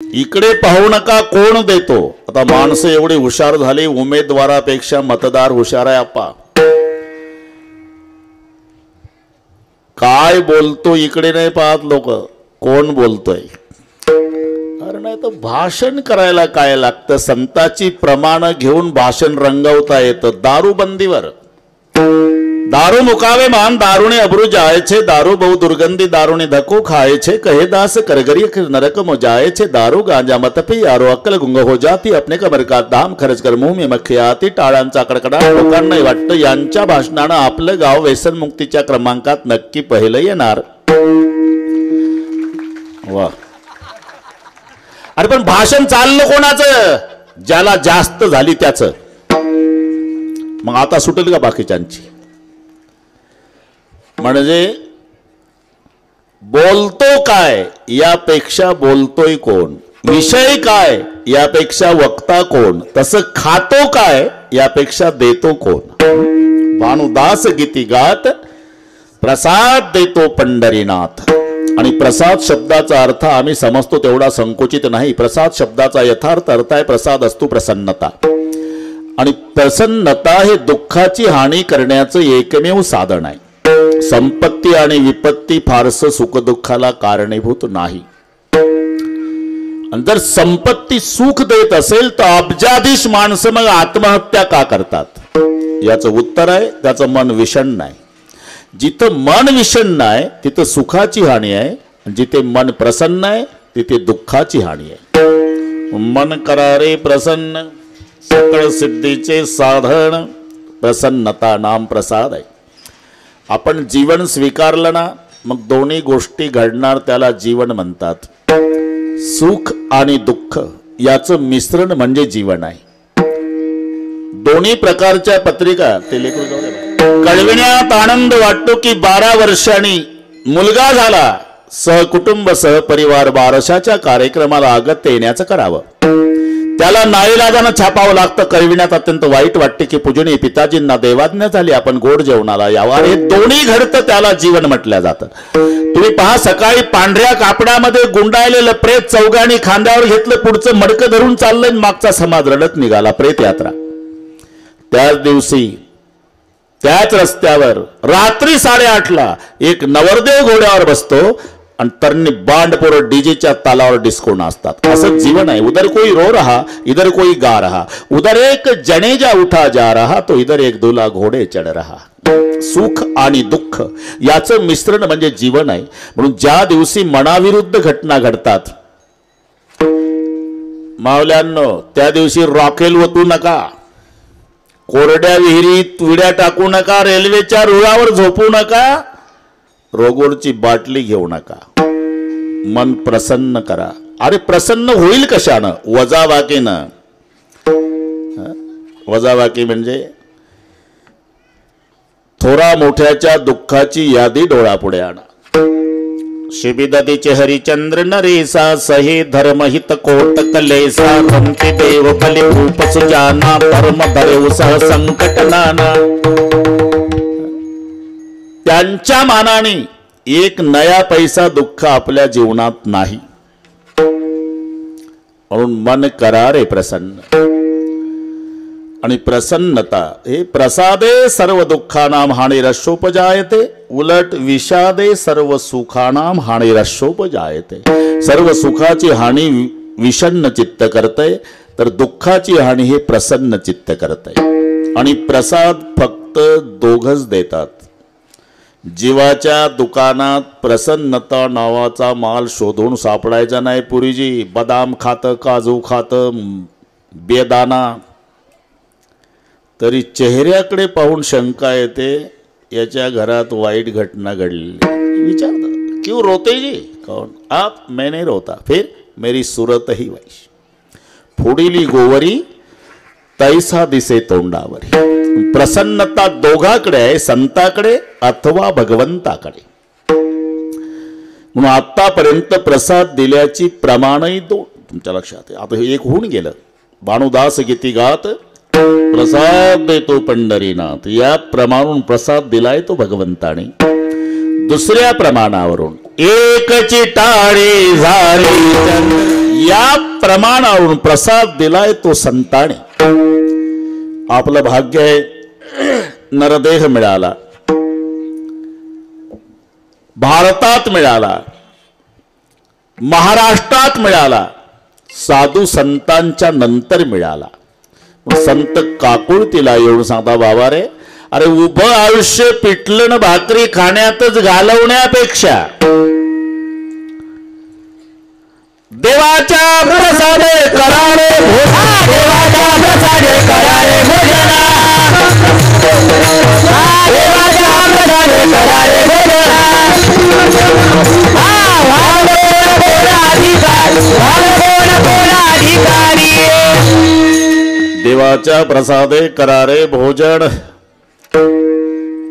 इकडे पाहू नका कोण देतो. आता माणसं एवढी हुशार झाली, उमेदवारापेक्षा मतदार हुशार आहे. आपा काय बोलतो इकडे नाही पाहत लोक, कोण बोलतोय. अरे नाही तर भाषण करायला काय लागतं. संताची प्रमाण घेऊन भाषण रंगवता येतं. दारूबंदीवर दारू मुकावे मान दारूने अब्रू जाए छे, दारू बहु दुर्गंधी दारूने धक्को खाए छे, कहे दास करगरी नरक मो जाए छे, दारू गांजा मत पी यारो अक्कल गुंग हो जाती, अपने कमर का दाम खर्च कर मुंह में मक्खी आती. टाळ्यांचा कडकडाट लोकांनाही वाटतं यांच्या भाषणानं आपलं गाव व्यसनमुक्तीच्या क्रमांकात नक्की पहिलं येणार. वा. अरे पण भाषण चाललं कोणाचं? ज्याला जास्त झाली त्याचं. मग आता सुटेल का बाकीच्यांची? म्हणजे बोलतो काय यापेक्षा बोलतोय कोण, विषय काय यापेक्षा वक्ता कोण, तसं खातो काय यापेक्षा देतो कोण. भानुदास गीती गात प्रसाद देतो पंढरीनाथ. आणि प्रसाद शब्दाचा अर्थ आम्ही समजतो तेवढा संकुचित नाही. प्रसाद शब्दाचा यथार्थ अर्थ आहे प्रसाद असतो प्रसन्नता. आणि प्रसन्नता हे दुःखाची हानी करण्याचं एकमेव साधन आहे. संपत्ती आणि विपत्ती फारसं सुखदुःखाला कारणीभूत नाही. आणि जर संपत्ती सुख देत असेल तर अब्जाधीश माणसं मग आत्महत्या का करतात? याचं उत्तर आहे त्याचं मन विषण्ण आहे. जिथं मन विषण्ण आहे तिथं सुखाची हानी आहे, जिथे मन प्रसन्न आहे तिथे दुःखाची हानी आहे. मन करारे प्रसन्न सकळ सिद्धीचे साधन, प्रसन्नता नाम प्रसाद आहे. आपण जीवन स्वीकारलं ना मग दोन्ही गोष्टी घडणार, त्याला जीवन म्हणतात. सुख आणि दुःख याचं मिश्रण म्हणजे जीवन आहे. दोन्ही प्रकारच्या पत्रिका ते लेखून कळविण्यात आनंद वाटतो की 12 वर्षांनी मुलगा झाला, सहकुटुंब सहपरिवार बारशाच्या कार्यक्रमाला अगत्य येण्याचं करावं. त्याला नाईलाजानं छापावं लागतं. कळविण्यात अत्यंत वाईट वाटते की पूजनीय पिताजींना देवाज्ञा झाली आपण गोड जेवणाला यावं. हे दोन्ही घडतं त्याला जीवन म्हटलं जातं. तुम्ही पहा सकाळी पांढऱ्या कापडामध्ये गुंडाळलेलं प्रेत चौघांनी खांद्यावर घेतलं, पुढचं मडकं धरून चाललंय, मागचा समाज रडत निघाला. प्रेत यात्रा. त्याच दिवशी त्याच रस्त्यावर रात्री 8:30ला एक नवरदेव घोड्यावर बसतो आणि तरणी बांडपोर डीजेच्या तालावर डिस्को नाचतात. असं जीवन आहे. उधर कोई रो रहा इधर कोई गा रहा, उधर एक जनेजा उठा जा रहा तो इधर एक दूल्हा घोडे चढ रहा. सुख आणि दुःख याचं मिश्रण म्हणजे जीवन आहे. म्हणून ज्या दिवशी मनाविरुद्ध घटना घडतात मावल्यांनो, त्या दिवशी रॉकेल ओतू नका, कोरड्या विहिरीत विड्या टाकू नका, रेल्वेच्या रुळावर झोपू नका, रोगोडची बाटली घेऊ नका. मन प्रसन्न करा. अरे प्रसन्न होईल कशानं? वजाबाकीनं. वजाबाकी म्हणजे थोरा मोठ्याच्या दुःखाची यादी डोळ्यापुढे आणा. शिबिदतीचे हरिचंद्र नरेसा सहे धर्महित कोट कलेसा, रमते देव फले रूप सुजाना, परम धरेव सह संकट नाना. त्यांच्या मानाने एक नया पैसा दुःख आपल्या जीवनात नाही. म्हणून मन करा रे प्रसन्न. आणि प्रसन्नता हे प्रसादे सर्व दुःखानाम हानिरशोपजायते, उलट विषादे सर्व सुखानाम हानिरशोपजायते. सर्व सुखाची हानी विषण्ण चित्त करते, तर दुःखाची हानी हे प्रसन्न चित्त करते. आणि प्रसाद फक्त दोघच देतात. जीवाच्या दुकानात प्रसन्नता नावाचा माल शोधून सापडायचा नाही. पुरीजी बदाम खातं, काजू खातं, बेदाना, तरी चेहऱ्याकडे पाहून शंका येते याच्या घरात वाईट घटना घडली. विचारता क्यों रोते जी? कौन आप? मैं नहीं रोता. फिर मेरी सूरत ही वैश. फोडीली गोवरी तैसा दिसे तोंडावरी. प्रसन्नता दोघाकडे आहे, संताकडे अथवा भगवंताकडे. म्हणून आतापर्यंत प्रसाद दिल्याची प्रमाणही दोन तुमच्या लक्षात आहे. आता हे एक होऊन गेलं. भानुदास गीती गात प्रसाद देतो पंढरीनाथ, या प्रमाणावरून प्रसाद दिलाय तो भगवंताने. दुसऱ्या प्रमाणावरून एकची टाळी झाली या प्रमाणावरून प्रसाद दिलाय तो संताने. आपलं भाग्य आहे नरदेह मिळाला, भारतात मिळाला, महाराष्ट्रात मिळाला, साधू संतांच्या नंतर मिळाला. संत काकुळतीला येऊन सांगता, बाबा रे, अरे उभं आयुष्य पिठलं भाकरी खाण्यातच घालवण्यापेक्षा देवाच्या प्रसादे करारे भोजना, देवाच्या प्रसादे करारे भोजना, देवाच्या प्रसादे करारे भोजना, देवाच्या प्रसादे करारे भोजन,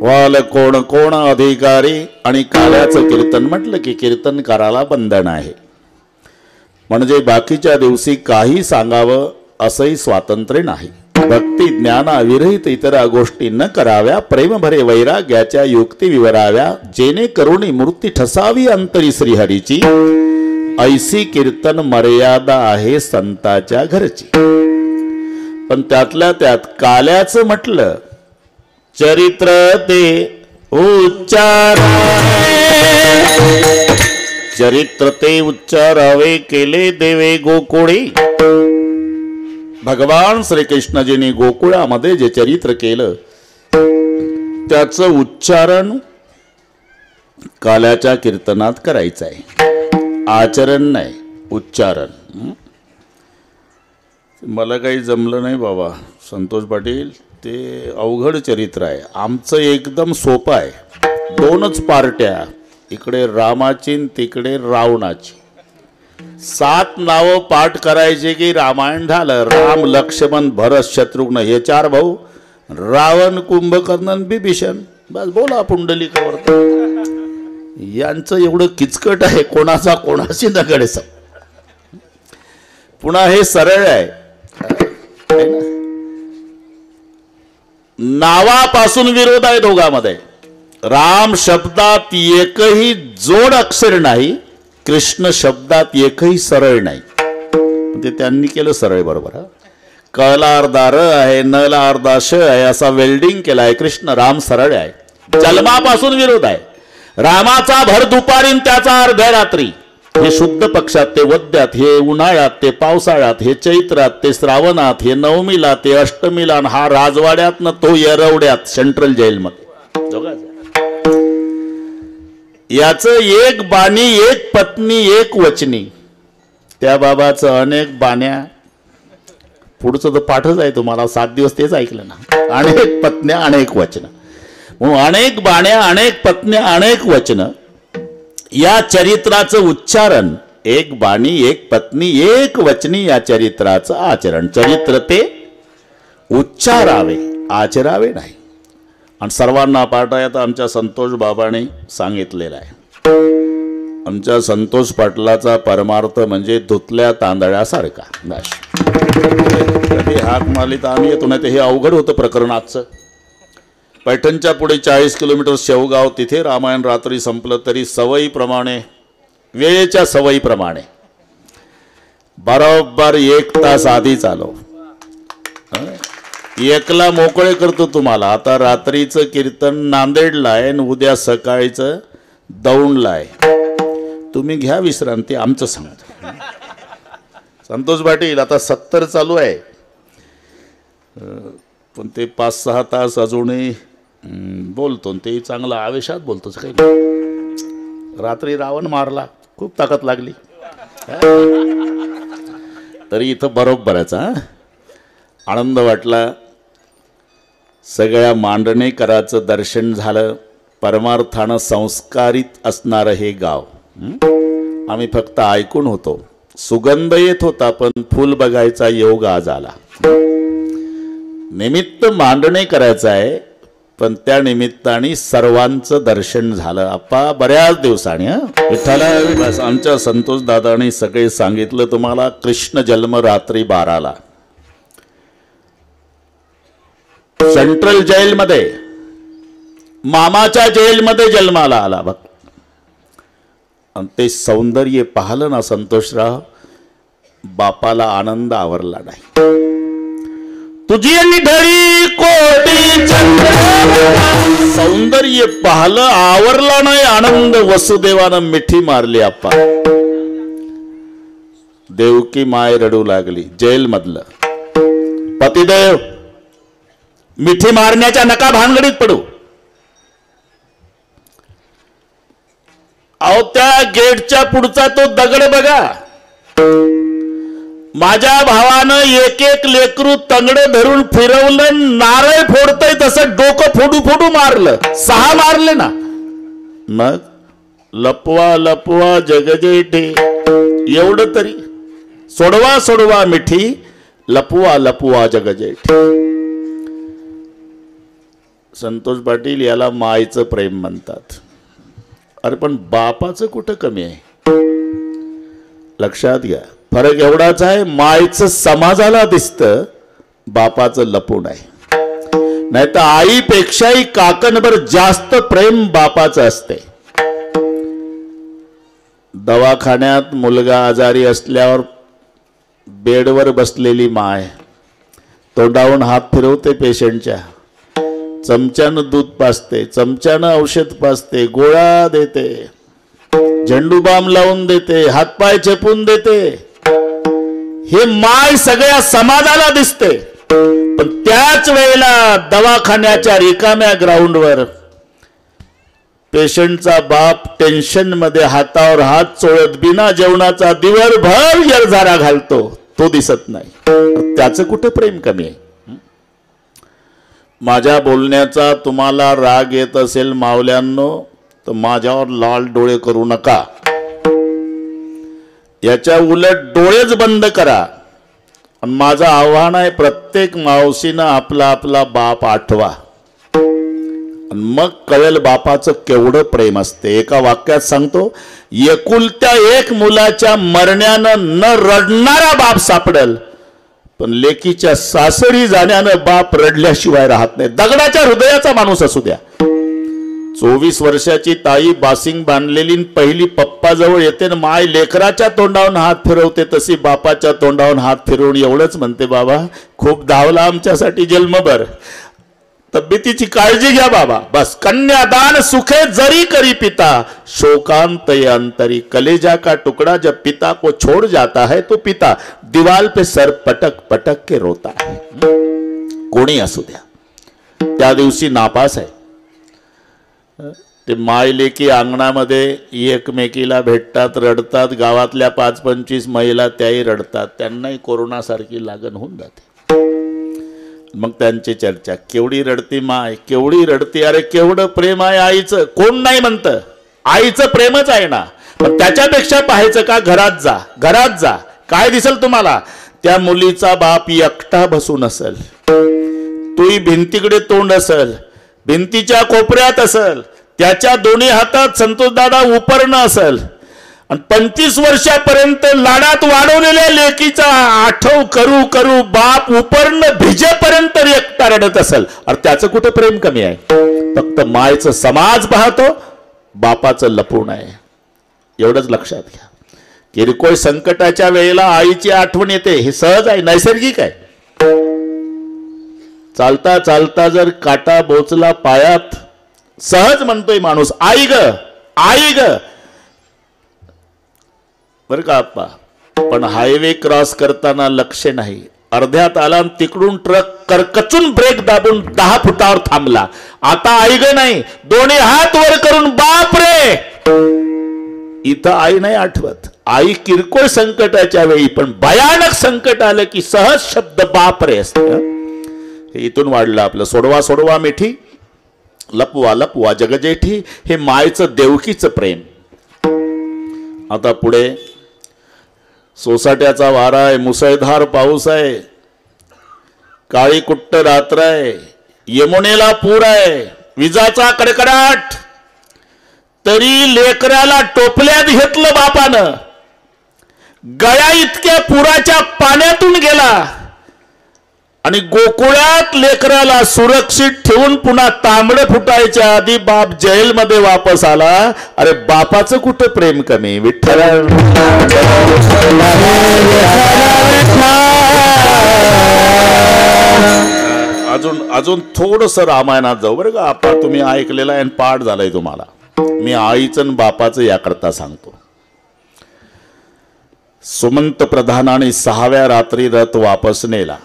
वाल कोण कोण अधिकारी. आणि काल्याचं कीर्तन म्हटलं की कीर्तनकाराला बंधन आहे, म्हणजे बाकीच्या दिवशी काही सांगावं असंही स्वातंत्र्य नाही. भक्ती ज्ञानाविरहित इतर गोष्टी न कराव्या, प्रेमभरे वैराग्याच्या युक्ती विवराव्या, जेणेकरून मूर्ती ठसावी अंतरी श्रीहरीची. ऐसी कीर्तन मर्यादा आहे संताच्या घरची. पण त्यातल्या त्यात काल्याचं म्हटलं, चरित्र ते उच्चारावे, चरित्र ते उच्चारावे केले देवे गोकुळी. भगवान श्रीकृष्णजींनी गोकुळामध्ये जे चरित्र केलं त्याचं उच्चारण काल्याच्या कीर्तनात करायचं आहे, आचरण नाही, उच्चारण. मला काही जमलं नाही बाबा संतोष पाटील, ते अवघड चरित्र आहे. आमचं एकदम सोपं आहे. 2च पार्ट्या, इकडे रामाची तिकडे रावणाची. 7 नावं पाठ करायचे की रामायण झालं. राम, लक्ष्मण, भरत, शत्रुघ्न हे 4 भाऊ, रावण, कुंभकर्ण, बिभीषण. बस बोला पुंडलिकावर. यांचं एवढं किचकट आहे, कोणाचा कोणाशी नगडेस. पुन्हा हे सरळ आहे, नावापासून विरोध आहे दोघांमध्ये. राम शब्दात एकही जोड अक्षर नाही, कृष्ण शब्दात एकही सरळ नाही. ते त्यांनी केलं सरळ, बरोबर. कला अर्धा र आहे, नला अर्धा श आहे, असा वेल्डिंग केला आहे. कृष्ण राम सरळ आहे. जन्मापासून विरोध आहे. रामाचा भर दुपारी, त्याचा अर्ध्या रात्री. हे शुद्ध पक्षात, ते वद्यात, हे उन्हाळ्यात, ते पावसाळ्यात, हे चैत्रात, ते श्रावणात, हे नवमीला, ते अष्टमीला, हा राजवाड्यात न तो येरवड्यात सेंट्रल जेलमध्ये. याचं एक बाणी, एक पत्नी, एक वचनी. त्या बाबाचं अनेक बाण्या. पुढचं तर पाठच आहे तुम्हाला, 7 दिवस तेच ऐकलं ना. अनेक पत्न्या, अनेक वचन. म्हणून अनेक बाण्या, अनेक पत्न्या, अनेक वचन. या चरित्राचं उच्चारण, एक बाणी, एक पत्नी, एक वचनी, या चरित्राचं आचरण. चरित्र ते उच्चारावे, आचरावे नाही. आणि सर्वांना पाठायत आमच्या संतोष बाबांनी सांगितलेलं आहे. आमच्या संतोष पाटलाचा परमार्थ म्हणजे धुतल्या तांदळासारखा. कधी हाक मारली तर आम्ही येतो, नाही तर हे अवघड होतं प्रकरण आजचं. पैठणच्या पुढे 40 किलोमीटर शेवगाव, तिथे रामायण रात्री संपलं तरी सवयीप्रमाणे, वेळेच्या सवयीप्रमाणे बरोबर 1 तास आधी चालव. एकला मोकळे करतो तुम्हाला. आता रात्रीचं कीर्तन नांदेडला आहे आणि उद्या सकाळीचं दौंडला आहे. तुम्ही घ्या विश्रांती, आमचं सांगतो. संतोष पाटील आता 70 चालू आहे, पण ते 5-6 तास अजूनही बोलतो. ते चांगलं आवेशात बोलतो. काही रात्री रावण मारला, खूप ताकद लागली, तरी इथं बरोबरच. आनंद वाटला. सगळ्या मांडणेकराचं दर्शन झालं. परमार्थानं संस्कारित असणारं हे गाव. आम्ही फक्त ऐकून होतो. सुगंध येत होता, पण फुल बघायचा योग आज आला. निमित्त मांडणे करायचं आहे, पण त्या निमित्ताने सर्वांचं दर्शन झालं. आप्पा बऱ्याच दिवसांनी. विठ्ठला, आमच्या संतोष दादांनी सगळे सांगितलं तुम्हाला. कृष्ण जन्म रात्री 12ला सेंट्रल जेलमध्ये, मामाच्या जेलमध्ये जन्माला आला बघ. आणि ते सौंदर्य पाहिलं ना संतोषराव, बापाला आनंद आवरला नाही. तुझी निढळी कोटी चंद्र सौंदर्य पाहलं आवरला नाही आनंद. वसुदेवानं मिठी मारली आप्पा. देवकी माय रडू लागली. जेल मधलं पतिदेव मिठी मारण्याच्या नका भानगडीत पडू. अहो त्या गेटच्या पुढचा तो दगड बघा. माझ्या भावानं एक एक लेकरू तंगड धरून फिरवलं. नारळ फोडतय तसं डोकं फोडू फोडू मारलं. 6 मारले ना. मग लपवा लपवा जगजेठे एवढं तरी सोडवा सोडवा मिठी लपवा लपवा जगजेठे. संतोष पाटील याला मायचं प्रेम म्हणतात. अरे पण बापाचं कुठं कमी आहे. लक्षात घ्या फरक एवढाच आहे. मायचं समाजाला दिसतं बापाचं लपून आहे. नाही तर आईपेक्षाही काकणभर जास्त प्रेम बापाचं असते. दवाखान्यात मुलगा आजारी असल्यावर बेडवर बसलेली माय तोंडावून हात फिरवते पेशंटच्या. चमच्यानं दूध पाजते, चमच्यानं औषध पाजते, गोळ्या देते, झेंडू बाम लावून देते, हातपाय चेपून देते. हे माय सगळ्या समाजाला दिसते. पण त्याच वेळेला दवाखान्याच्या रिकाम्या ग्राउंडवर पेशंटचा बाप टेन्शन मध्ये हातावर हात चोळत बिना जेवणाचा दिवसभर यरझारा घालतो. तो दिसत नाही. त्याचं कुठे प्रेम कमी आहे. माझ्या बोलण्याचा तुम्हाला राग येत असेल मावल्यांनो तर माझ्यावर लाल डोळे करू नका. याच्या उलट डोळेच बंद करा. आणि माझं आव्हान आहे प्रत्येक मावशीनं आपला आपला बाप आठवा. आणि मग कळेल बापाचं केवढं प्रेम असते. एका वाक्यात सांगतो, एकुलत्या एक मुलाच्या मरण्यानं न रडणारा बाप सापडेल पण लेकीच्या सासरी जाण्यानं बाप रडल्याशिवाय राहत नाही. दगडाच्या हृदयाचा माणूस असू द्या. 24 वर्षाची ताई बासिंग बांधलेली पहिली पप्पाजवळ येते ना माय लेकराच्या तोंडावरून हात फिरवते तशी बापाच्या तोंडावरून हात फिरवून एवढंच म्हणते, बाबा खूप धावला आमच्यासाठी जन्मभर, तब्येतीची काळजी घ्या बाबा. बस. कन्यादान सुखे जरी करी पिता, शोकांत अंतरी कलेजा का टुकड़ा जब पिता को छोड़ जाता है तो पिता दीवाल पे सर पटक पटक के रोता है. कोणी असू द्या. त्या दिवशी नापास आहे. ते माय लेकी अंगणामध्ये एकमेकीला भेटतात, रडतात. गावातल्या 5-25 महिला त्याही रडतात. त्यांनाही कोरोना सारखी लागण होऊन जाते. मग त्यांची चर्चा, केवढी रडती माय, केवढी रडती. अरे केवढं प्रेम आहे आईचं. कोण नाही म्हणतं. आईचं प्रेमच आहे ना. पण त्याच्यापेक्षा पाहायचं का. घरात जा, घरात जा. काय दिसेल तुम्हाला. त्या मुलीचा बाप एकटा बसून असेल, तोही भिंतीकडे तोंड असेल, भिंतीच्या कोपऱ्यात असेल, त्याच्या दोन्ही हातात संतोष दादा उपरणं असेल. आणि 25 वर्षापर्यंत लाडात वाढवलेल्या लेकीचा आठव करू करू बाप उपरणं भिजेपर्यंत एकटा रडत असेल. अरे त्याचं कुठं प्रेम कमी आहे. फक्त मायचं समाज पाहतो, बापाचं लपून आहे. एवढंच लक्षात घ्या. किरकोळ संकटाच्या वेळेला आईची आठवण येते. हे सहज आहे, नैसर्गिक आहे. चालता चालता जर काटा बोचला पायात, सहज म्हणतोय माणूस, आई ग, आई ग. बर का आप्पा. पण हायवे क्रॉस करताना लक्ष नाही. अर्ध्यात आला तिकडून ट्रक करकचून ब्रेक दाबून 10 फुटावर थांबला. आता आई ग नाही, दोन्ही हात वर करून बाप रे. इथं आई नाही आठवत. आई किरकोळ संकटाच्या वेळी, पण भयानक संकट आलं की सहज शब्द बाप रे असत. हे इथून वाढलं आपलं. सोडवा सोडवा मिठी लपवा लपवा जगजेठी. हे मायचं देवकीचं प्रेम. आता पुढे सोसाट्याचा वारा आहे, मुसळधार पाऊस आहे, काळी कुट्ट रात्र आहे, यमुनेला पूर आहे, विजाचा कडकडाट. तरी लेकराला टोपल्यात घेतलं बापानं. गळ्या इतक्या पुराच्या पाण्यातून गेला आणि गोकुळात लेकराला सुरक्षित ठेवून पुन्हा तांबडे फुटायच्या आधी बाप जेलमध्ये वापस आला. अरे बापाचं कुठं प्रेम कमी. विठ्ठल अजून थोडस रामायणात जाऊ बरं का. आपण तुम्ही ऐकलेला आहे आणि पाठ झालाय तुम्हाला. मी आईचं आणि बापाचं याकरता सांगतो. सुमंत प्रधानाने 6व्या रात्री रथ वापस नेला.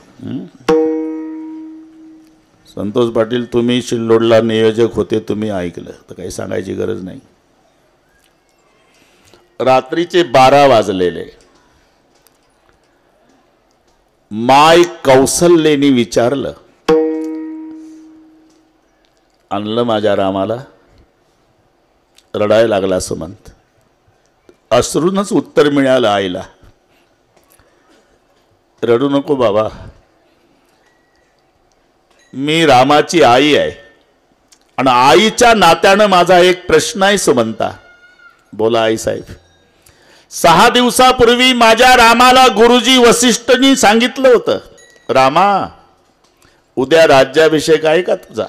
संतोष पाटील तुम्ही शिल्लोडला नियोजक होते, तुम्ही ऐकलं तर काही सांगायची गरज नाही. रात्रीचे 12 वाजलेले. माय कौसल्याने विचारलं, आणलं माझ्या रामाला. रडायला लागला सुमंत. अश्रूनच उत्तर मिळालं आईला, रडू नको बाबा, मी रामाची आई आहे आणि आईच्या नात्यानं माझा एक प्रश्न आहे सुमंता. बोला आई साहेब. 6 दिवसापूर्वी माझ्या रामाला गुरुजी वसिष्ठनी सांगितलं होतं, रामा उद्या राज्याभिषेक आहे का तुझा.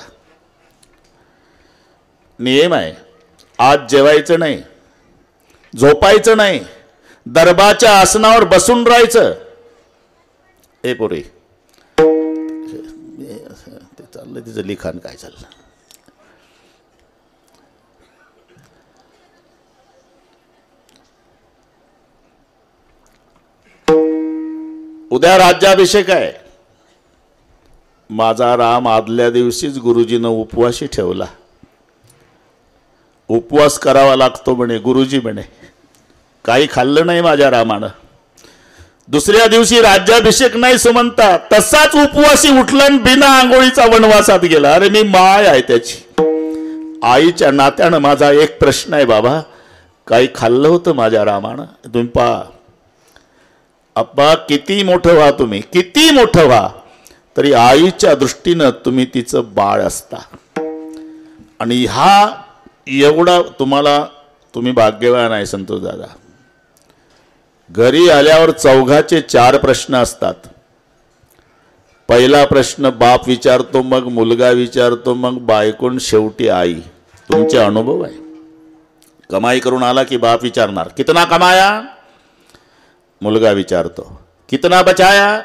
नियम आहे, आज जेवायचं नाही, झोपायचं नाही, दरबारच्या आसनावर बसून राहायचं. ए पोरी, ते चाललं तिचं लिखाण काय चाललं. उद्या राज्याभिषेक आहे. माझा राम आदल्या दिवशीच गुरुजीनं उपवाशी ठेवला. उपवास करावा लागतो म्हणे गुरुजी म्हणे. काही खाल्लं नाही माझ्या रामानं. दुसऱ्या दिवशी राज्याभिषेक नाही सुमंता, तसाच उपवासी उठला आणि बिना आंघोळीचा वनवासात गेला. अरे मी माय आहे त्याची. आईच्या नात्यानं माझा एक प्रश्न आहे बाबा, काही खाल्लं होतं माझ्या रामानं. तुम्ही पहा अप्पा, किती मोठं व्हा तुम्ही, किती मोठं व्हा, तरी आईच्या दृष्टीनं तुम्ही तिचं बाळ असता. आणि हा एवढा तुम्ही भाग्यवान आहे संतोष दादा. घरी आल्यावर चौघाचे 4 प्रश्न असतात. पहिला प्रश्न बाप विचारतो, मग मुलगा विचारतो, मग बायकोन, शेवटी आई. तुमचे अनुभव आहे. कमाई करून आला की बाप विचारणार कितना कमाया, मुलगा विचारतो कितना बचाया,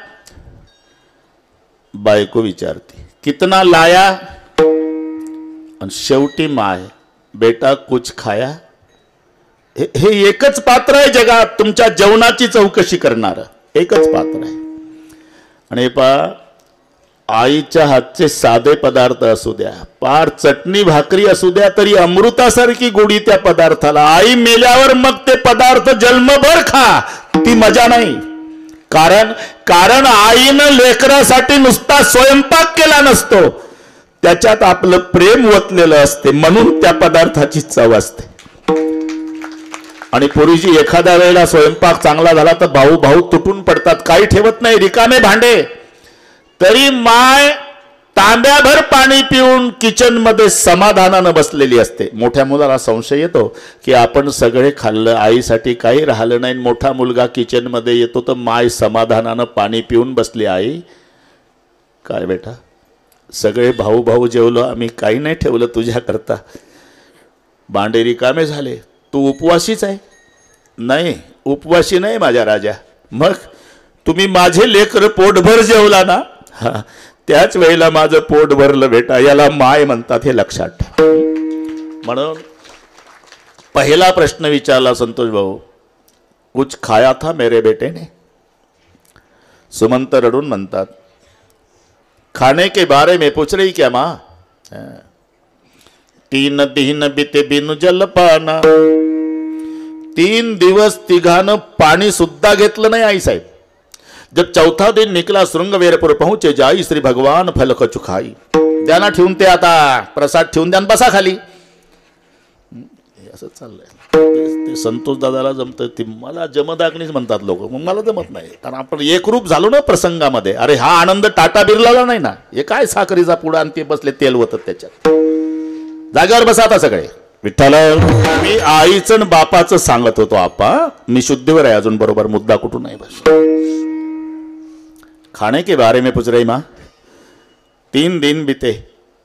बायको विचारते कितना लाया, आणि शेवटी माय बेटा कुछ खाया. हे एकच पात्र आहे जगात तुमच्या जेवणाची चौकशी करणार, एकच पात्र आहे. आणि पहा, आईच्या हातचे साधे पदार्थ असू द्या, पार चटणी भाकरी असू द्या, तरी अमृतासारखी गोडी त्या पदार्थाला. आई मेल्यावर मग ते पदार्थ जन्मभर खा, ती मजा नाही. कारण आईनं लेकरासाठी नुसता स्वयंपाक केला नसतो, त्याच्यात आपलं प्रेम ओतलेलं असते, म्हणून त्या पदार्थाची चव असते. आणि पूर्वीची एखाद्या वेळेला स्वयंपाक चांगला झाला तर भाऊ भाऊ तुटून पडतात, काही ठेवत नाही, रिकामे भांडे. तरी माय तांब्याभर पाणी पिऊन किचन मध्ये समाधानानं बसलेली असते. मोठ्या मुलाला संशय येतो की आपण सगळे खाल्लं, आईसाठी काही राहिलं नाही. मोठा मुलगा किचन मध्ये येतो तर माय समाधानानं पाणी पिऊन बसली. आई काय बेटा, सगळे भाऊ भाऊ जेवलो, आम्ही काही नाही ठेवलं तुझ्याकरता, भांडे रिकामे झाले, तू उपवासीच आहे. नाही, उपवासी नाही माझ्या राजा. मग तुम्ही माझे लेकर पोटभर जेवला ना, त्याच वेळेला माझं पोट भरलं बेटा, याला माय म्हणतात, हे लक्षात ठेवा. म्हणून पहिला प्रश्न विचारला संतोष भाऊ, कुछ खाया था मेरे बेटे ने. सुमंत रडून म्हणतात, खाने के बारे में पूछ रही क्या माँ. 3 दिन बीते बिनु जल पाना. 3 दिवस तिघानं पाणी सुद्धा घेतलं नाही आई साहेब. जब चौथा दिन निकला श्रृंगवेरपुर पहुंचे जाई, श्री भगवान फल कछु खाई. द्याना ठेवून ते आता प्रसाद ठेवून द्या, बसा खाली. असं चाललंय. ते संतोष दादाला जमतं, ते मला जमदाग्नीच म्हणतात लोक, मग मला जमत नाही. कारण आपण एकरूप झालो ना प्रसंगामध्ये. अरे हा आनंद टाटा बिर्लाला नाही ना. हे काय साखरीचा पुडा आणि ते बसले तेल होतं त्याच्यात. जागेवर बसा आता सगळे. विठ्ठल, मी आईचं बापाचं सांगत होतो आपा, मी शुद्धीवर आहे अजून, बरोबर मुद्दा कुठून नाही. बस खाने के बारे में पूछ रही माँ. 3 दिन बिते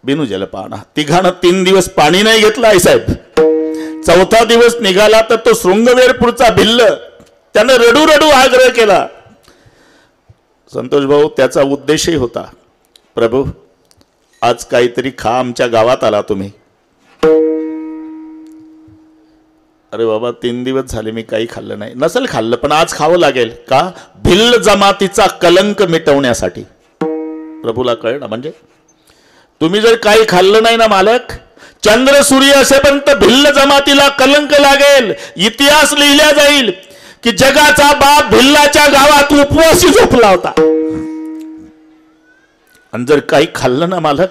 बिनु जलपाना. तिघांना 3 दिवस पाणी नाही घेतलं आई साहेब. 4था दिवस निघाला तर तो शृंगवेरपूरचा भिल्ल त्यानं रडू रडू आग्रह केला. संतोष भाऊ त्याचा उद्देशही होता, प्रभू आज काहीतरी खा, आमच्या गावात आला तुम्ही. अरे बाबा 3 दिवस झाले मी काही खाल्लं नाही. नसेल खाल्लं पण आज खावं लागेल. का? भिल्ल जमातीचा कलंक मिटवण्यासाठी. प्रभूला कळलं म्हणजे तुम्ही जर काही खाल्लं नाही ना मालक, चंद्र सूर्य असेपर्यंत भिल्ल जमातीला कलंक लागेल. इतिहास लिहिला जाईल की जगाचा बाप भिल्लाच्या गावात उपवासी झोपला होता. आणि जर काही खाल्लं ना मालक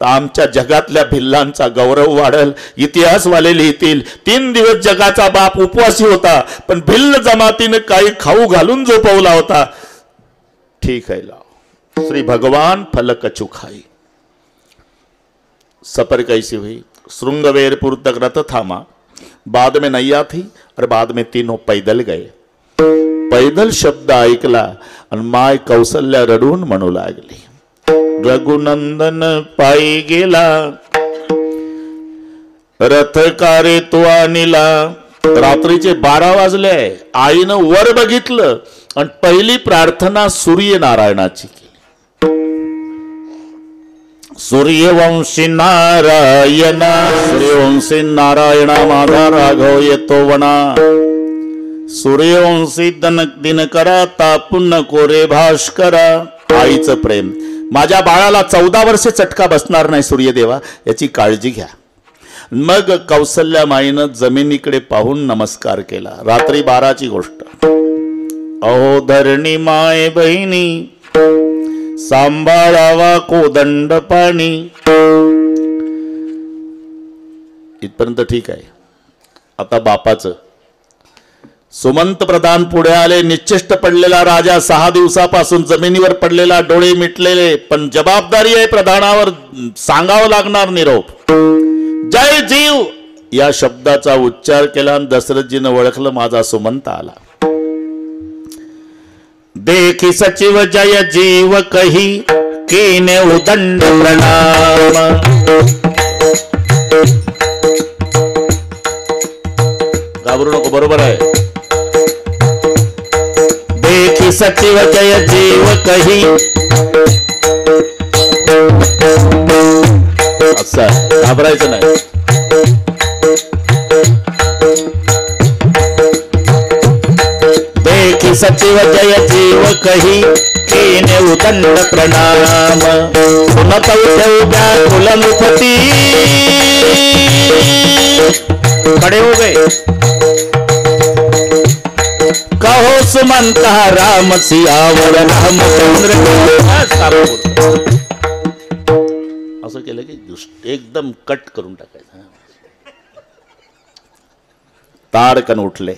तर आमच्या जगातल्या भिल्लांचा गौरव वाढेल. इतिहासवाले लिहितील 3 दिवस जगाचा बाप उपवासी होता पण भिल्ल जमातीने काही खाऊ घालून झोपवला होता. ठीक है लाओ. श्री भगवान फल कछु खाई. सफर कैसी हुई? श्रृंगवेरपुर तक रथ थामा, बाद में नैया थी और बाद में तीनों पैदल गए. पैदल शब्द ऐकला आणि माय कौसल्या रडून म्हणू लागली, रघुनंदन पायी गेला रथ कारे तो आणला. रात्रीचे 12 वाजले. आईनं वर बघितलं आणि पहिली प्रार्थना सूर्यनारायणाची केली. सूर्यवंशी नारायण, सूर्यवंशी नारायणा माझा राघव येतो वना. सूर्यवंशी दिनकरा तापून नको रे भास्करा. आईचं प्रेम. माझ्या बाळाला 14 वर्षे चटका बसणार नाही सूर्यदेवा, याची काळजी घ्या. मग कौसल्या माईनं जमिनीकडे पाहून नमस्कार केला. रात्री 12ची गोष्ट. अहो धरणी माय बहिणी, सांभाळावा कोदंड पाणी. इथपर्यंत ठीक आहे. आता बापाचं. सुमंत प्रधान पुढे आले. निश्चिष्ट पडलेला राजा 6 दिवसापासून जमिनीवर पडलेला, डोळे मिटलेले, पण जबाबदारी आहे प्रधानावर, सांगावं लागणार निरोप. जय जीव या शब्दाचा उच्चार केला आणि दशरथजीनं ओळखलं माझा सुमंत आला. देखी सचिव जय जीव कही कीने उदंड प्रणाम. घाबरू नको, बरोबर आहे. देखी सचिव जय जीव कही. असं घाबरायचं नाही. देखी सचिव जय जीव कही कीने उदंड प्रणाम. सुनत उठ्या कुलमुखती. खड़े हो गए. कहो सुमंत राम सियावर रामचंद्र. असं केलं की एकदम कट करून टाकायचं. ताड़कन उठले.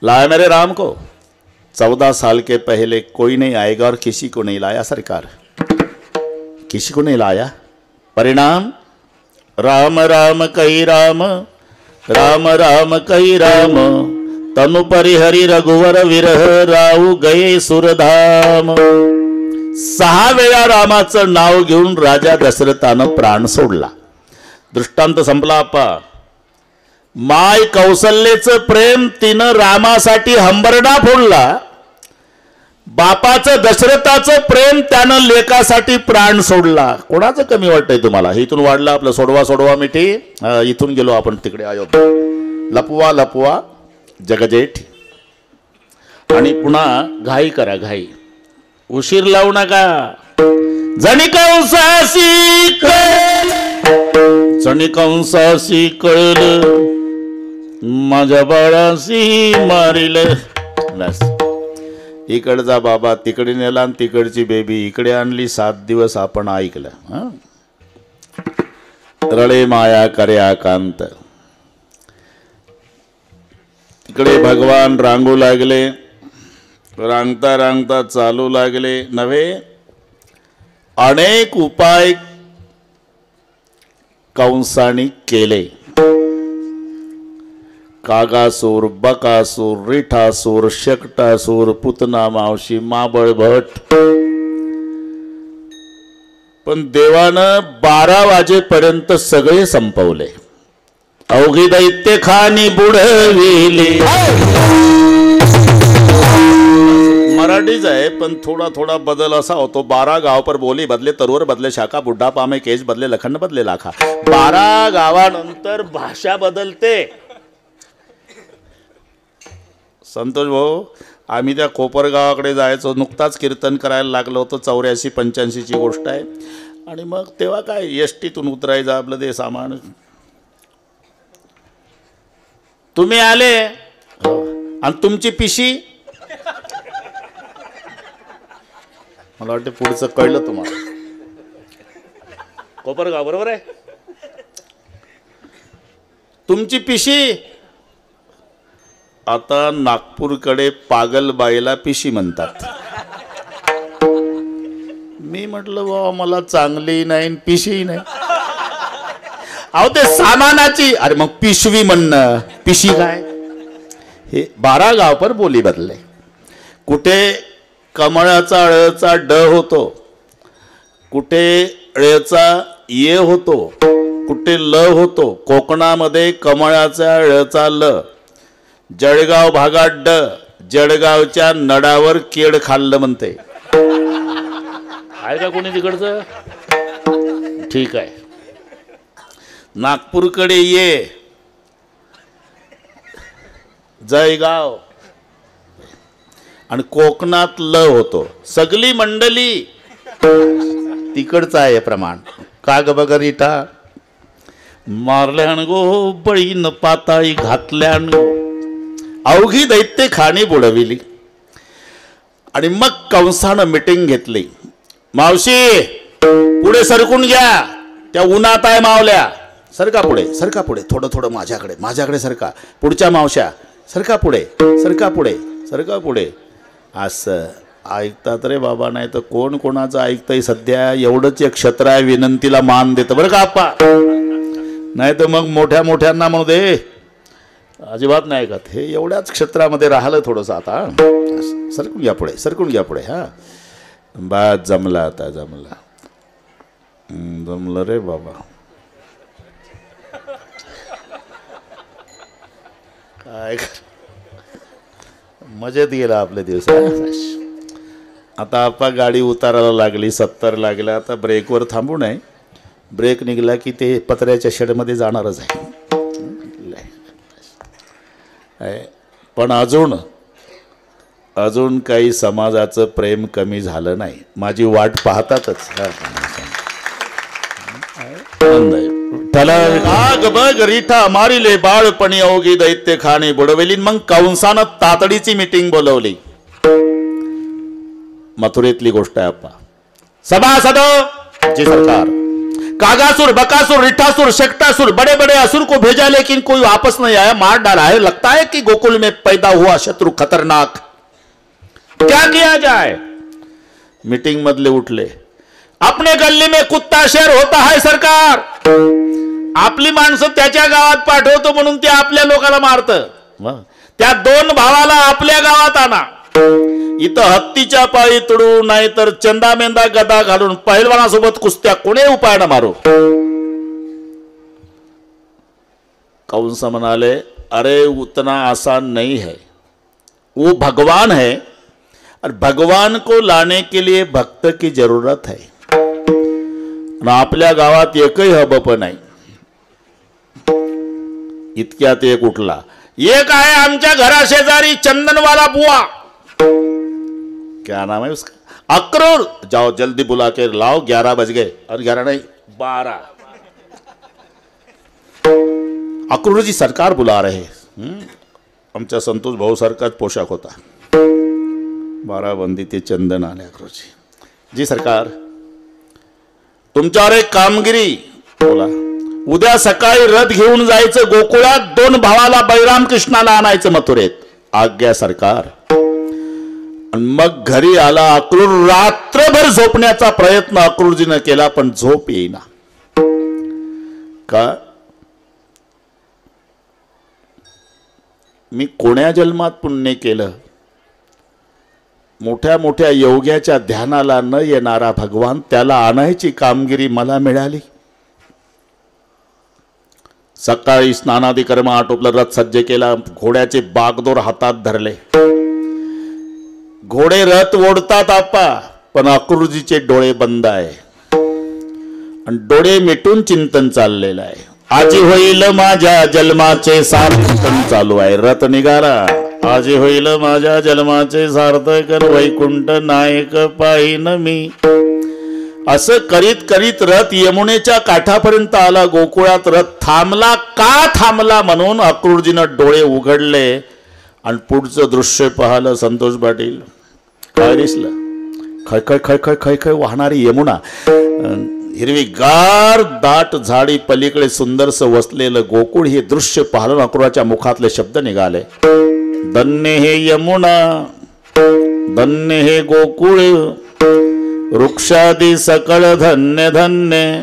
लाया मेरे राम को. 14 साल के पहले कोई नहीं आएगा और किसी को नहीं लाया सरकार, किसी को नहीं लाया. परिणाम राम राम कही राम, राम राम कही राम. तनु परिहरी रघुवर विरह राहू गये सुरधाम. 6 वेळा रामाचं नाव घेऊन राजा दशरथानं प्राण सोडला. दृष्टांत संपला. आपा माय कौसल्येचं प्रेम तिनं रामासाठी हंबरडा फोडला. बापाचं दशरथाचं प्रेम त्यानं लेकासाठी प्राण सोडला. कोणाचं कमी वाटतंय तुम्हाला? इथून वाढलं आपलं सोडवा सोडवा मिठी. इथून गेलो आपण तिकडे अयोध्या. लपवा लपवा जगजेठ. आणि पुन्हा घाई करा, घाई. उशीर लावू नका. जणी कंसासी कळ, जणी कंसासी कळ माझ्या बाळाशी मारिल. बस इकडचा बाबा तिकडे नेला आणि तिकडची बेबी इकडे आणली. 7 दिवस आपण ऐकलं. रळे माया कर्या कांत. तिकडे भगवान रांगू लागले. रांगता रांगता चालू लागले. नव्हे अनेक उपाय कंसाने केले. कागासूर, बकासूर, रिठासूर, शकटासूर, पुतना मावशी, माबळ भट पण देवानं 12 वाजेपर्यंत सगळे संपवले. अवघी दैत्य खानी बुडविली. मराठीच आहे पण थोडा थोडा बदल असा होतो. 12 गाव पर बोली बदले, तरुवर बदले शाखा, बुड्ढा पामे केस बदले, लखंड बदले लाखा. 12 गावानंतर भाषा बदलते. संतोष भाऊ, आम्ही त्या कोपर गावाकडे जायचो, नुकताच कीर्तन करायला लागलो होतो. 84-85 ची गोष्ट आहे. आणि मग तेव्हा काय एसटीतून उतरायचं आपलं ते सामान. तुम्ही आले आणि तुमची पिशी, मला वाटतं पुढचं कळलं तुम्हाला. कोपरगाव बरोबर आहे. तुमची पिशी आता नागपूरकडे पागलबाईला पिशी म्हणतात. मी म्हटलं बाबा मला चांगली नाही पिशी नाही. अहो ते सामानाची, अरे मग पिशवी म्हणणं, पिशी काय. हे 12 गाव पर बोली बदले. कुठे कमळाचा ळचा ड होतो, कुठे ळचा ये होतो, कुठे ल होतो. कोकणामध्ये कमळाचा ळचा ल. जळगाव भागात ड, जळगावच्या नडावर केड खाल्लं म्हणते. आहे का कोणी तिकडचं? ठीक आहे. नागपूरकडे ये, जळगाव. आणि कोकणात ल होतो. सगळी मंडळी तिकडचं आहे प्रमाण. का ग बगरीटा मारल्यान गो बळीन पाताळी घातल्यान गो. अवघी दैत्य खाणी बुडविली. आणि मग कंसानं मीटिंग घेतली. मावशी पुढे सरकून घ्या, त्या उन्हात आहे मावल्या. सरका पुढे, सरका पुढे, थोडं थोडं माझ्याकडे, माझ्याकडे सरका. पुढच्या मावश्या सरका पुढे, सरका पुढे, सरका पुढे. असं ऐकतात रे बाबा. नाही तर कोण कोणाचं ऐकतंय सध्या. एवढंच एक क्षत्र आहे, विनंतीला मान देतं बरं का आप्पा. नाही तर मग मोठ्या मोठ्यांना म्हणू दे, अजिबात नाही ऐकत. हे एवढ्याच क्षेत्रामध्ये राहिलं थोडंसं. आता सरकून घ्या पुढे, सरकून घ्या पुढे. हा बा जमला, आता जमला, जमलं रे बाबा. काय मजेत गेला आपले दिवस. आता आपा गाडी उतारायला लागली, 70 लागला. आता ब्रेकवर थांबू नये. ब्रेक निघाला की ते पत्र्याच्या शेडमध्ये जाणारच आहे. पण अजून काही समाजाचं प्रेम कमी झालं नाही. माझी वाट पाहतातच. बघ रिठा मारिले बाळपणी अवघी दैत्य खाणे बुडवली. मग कंसानं तातडीची मीटिंग बोलवली. मथुरेतली गोष्ट आहे अप्पा. सभासद जी सरकार, कागासुर, बकासुर, रिठासुर, शक्तासुर, बड़े बड़े असुर को भेजा लेकिन कोई वापस नहीं आया, मार डाला है. लगता है कि गोकुल में पैदा हुआ शत्रु खतरनाक. क्या किया जाए. मीटिंग मधले उठले. अपने गल्ली में कुत्ता शेर होता है सरकार. आपली माणसं त्याच्या गावात पाठवतो म्हणून ते आपल्या लोकांना मारतं. त्या 2 भावाला आपल्या गावात आणा. इथं हत्तीच्या पायी तुडू, नाही तर चंदामेंदा गदा घालून पहिलवानासोबत कुस्त्या कोणी उपायानं मारू. कंस म्हणाले, अरे उतना आसान नहीं है. वो भगवान है और भगवान को लाने के लिए भक्त की जरूरत है. आपल्या गावात एकही हबप नाही. इतक्यात एक उठला. एक आहे आमच्या घराशेजारी चंदनवाला बुआ. क्या नाम है उसका? अक्रूर. जाओ जल्दी बुला के लाओ. 11 बज गए. और 11 नहीं 12. अक्रूर जी सरकार बुला रहे. आमच्या संतोष भाऊ सारखाच पोशाख होता. 12 बंदी ते चंदन आले. अक्रूरजी, जी सरकार, तुमच्यावर एक कामगिरी. बोला. उद्या सकाळी रथ घेऊन जायचं गोकुळात. 2 भावाला बैराम कृष्णाला आणायचं मथुरेत. आज्ञा सरकार. आणि मग घरी आला अक्रूर. रात्रभर झोपण्याचा प्रयत्न अक्रूरजीनं केला पण झोप येईना. का? मी कोण्या जन्मात पुण्य केलं. मोठ्या मोठ्या योग्याच्या ध्यानाला न येणारा भगवान, त्याला आणायची कामगिरी मला मिळाली. सकाळी स्नानादी कर्म आटोपलं, रथ सज्ज केला, घोड्याचे बागदोर हातात धरले. घोडे रथ ओढतात आपा, पण अक्रूरजीचे डोळे बंद आहे आणि डोळे मिटून चिंतन चाललेलं आहे. आजी होईल माझ्या जन्माचे सार्थक चालू आहे. रथ निघाला, आजी होईल माझ्या जन्माचे सार्थक, वैकुंठ नायक पाहिन मी. असं करीत करीत रथ यमुनेच्या काठापर्यंत आला. गोकुळात रथ थांबला. का थांबला म्हणून अक्रूरजीनं डोळे उघडले आणि पुढचं दृश्य पाहिलं. संतोष पाटील, काय दिसलं? खळखळ खळखळ खळखळ वाहणारी यमुना, हिरवीगार दाट झाडी, पलीकडे सुंदरसं वसलेलं गोकुळ. हे दृश्य पाहलं. अक्रूराच्या मुखातले शब्द निघाले, धन्य हे यमुना, धन्य हे गोकुळ, वृक्षादी सकळ धन्य धन्य,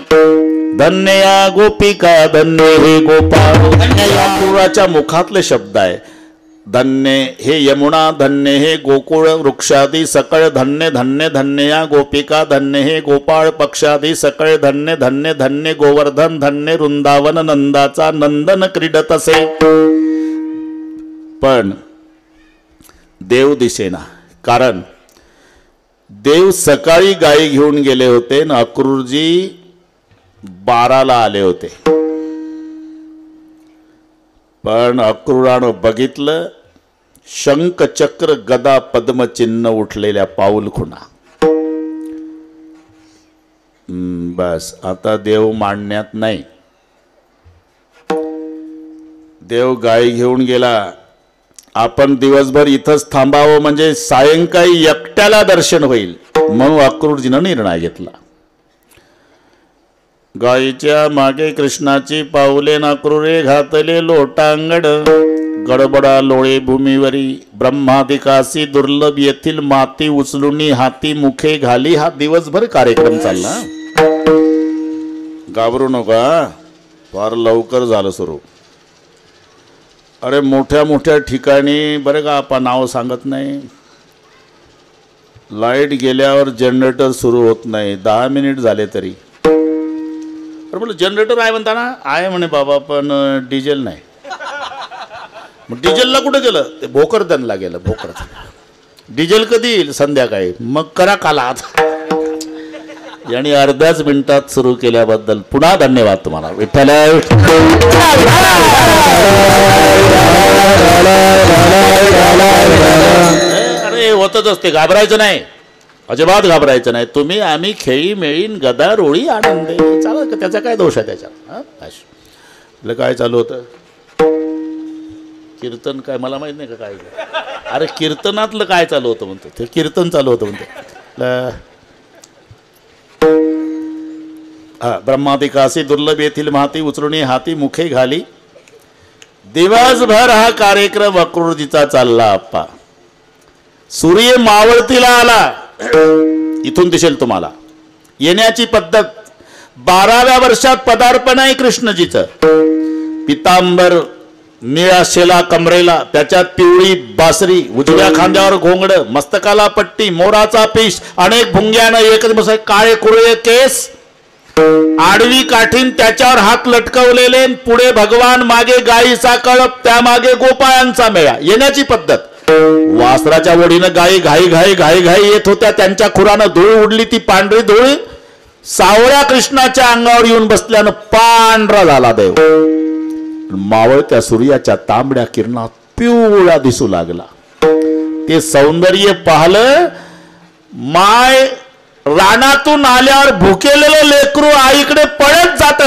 धन्य या गोपिका, धन्य हे गोपाळ. अक्रूराच्या मुखातले शब्द आहे. धन्य हे यमुना, धन्य हे गोकुळ, वृक्षादी सकळ धन्य धन्य, धन्य या गोपिका, धन्य हे गोपाळ, पक्षादी सकळ धन्य धन्य, धन्य गोवर्धन, धन्य वृंदावन, नंदाचा नंदन क्रीडत असे. पण देव दिसेना. कारण देव सकाळी गायी घेऊन गेले होते ना अक्रूरजी 12ला आले होते. पण अक्रूरानं बघितलं, शंख चक्र गदा पद्म चिन्ह उठलेल्या पाऊल खुणा. बस आता देव मांडण्यात नाही. देव गाय घेऊन गेला. आपण दिवसभर इथंच थांबावं म्हणजे सायंकाळी एकट्याला दर्शन होईल, म्हणून अक्रूरजीनं निर्णय घेतला. गायीच्या मागे कृष्णाची पाऊले, अक्रूरे घातले लोटांगड, गडबडा लोळे भूमीवरी, ब्रह्मादिकासी दुर्लभ येथील माती उचलुनी हाती मुखे घाली. हा दिवसभर कार्यक्रम चालला. घाबरू नका, फार लवकर झालं सुरू. अरे मोठ्या मोठ्या ठिकाणी बरं का, आपण नाव सांगत नाही, लाईट गेल्यावर जनरेटर सुरू होत नाही. 10 मिनिट झाले तरी. अरे म्हटलं जनरेटर आहे म्हणता ना, आहे म्हणे बाबा, पण डिझेल नाही. मग डिझेलला कुठं गेलं? ते भोकरदनला गेलं. भोकरदन डिझेल कधी येईल? संध्याकाळी. मग करा कालात. यांनी अर्ध्याच मिनिटात सुरू केल्याबद्दल पुन्हा धन्यवाद तुम्हाला. विठ्ठल. अरे होतच असते, घाबरायचं नाही, अजिबात घाबरायचं नाही. तुम्ही आम्ही खेळी मेळीन गदा रोळी आनंद चालत का, त्याचा काय दोष आहे त्याच्यात? काय चालू होतं? कीर्तन काय मला माहित नाही का काय? अरे कीर्तनातलं काय चालू होतं म्हणतो ते, कीर्तन चालू होतं म्हणतो. हा, ब्रह्मादिकासी दुर्लभ येथील माती उचलुनी हाती मुखे घाली. दिवसभर हा कार्यक्रम अक्रूरजीचा चालला. आप्पा सूर्य मावळतीला आला. इथून दिसेल तुम्हाला येण्याची पद्धत. 12व्या वर्षात पदार्पण आहे कृष्णजीचं. पितांबर निळा शेला कमरेला, त्याच्यात पिवळी बासरी, उजव्या खांद्यावर घोंगड, मस्तकाला पट्टी, मोराचा पीस, अनेक भुंग्यानं एकच काळे कुरळे केस, आडवी काठीन त्याच्यावर हात लटकवलेले, पुढे भगवान, मागे गायीचा कळप, त्यामागे गोपाळांचा मेळा. येण्याची पद्धत. वासराच्या वडीनं गायी घाई घाई घाई घाई येत होत्या. त्यांच्या खुरानं धूळ उडली. ती पांढरी धूळ सावळ्या कृष्णाच्या अंगावर येऊन बसल्यानं पांढरा झाला देव. मावळत्या सूर्याच्या तांबड्या किरणात पिवळा दिसू लागला. ते सौंदर्य पाहलं. माय रानातून आल्यावर भुकेलेलं लेकरू आईकडे पळत जात,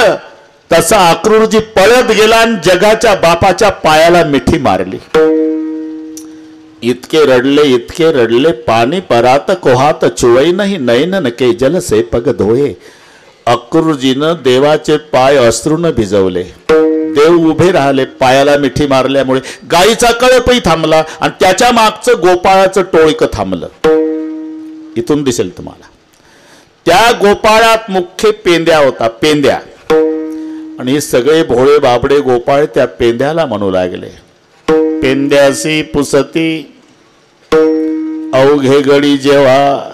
तसा अक्रूरजी पळत गेला आणि जगाच्या बापाच्या पायाला मिठी मारली. इतके रडले पाणी परात कोहात चुवई नाही, नैन नके जल से पग धोये. अक्रूरजीनं देवाचे पाय अश्रूनं भिजवले. देव उभे राहिले. पायाला मिठी मारल्यामुळे गायीचा कळपही थांबला आणि त्याच्या मागचं गोपाळाचं टोळकं थांबलं. इथून दिसेल तुम्हाला. त्या गोपाळात मुख्य पेंद्या होता. पेंद्या. आणि हे सगळे भोळे बाबडे गोपाळ त्या पेंद्याला म्हणू लागले, पेंद्यासी पुसती अवघे गडी जेव्हा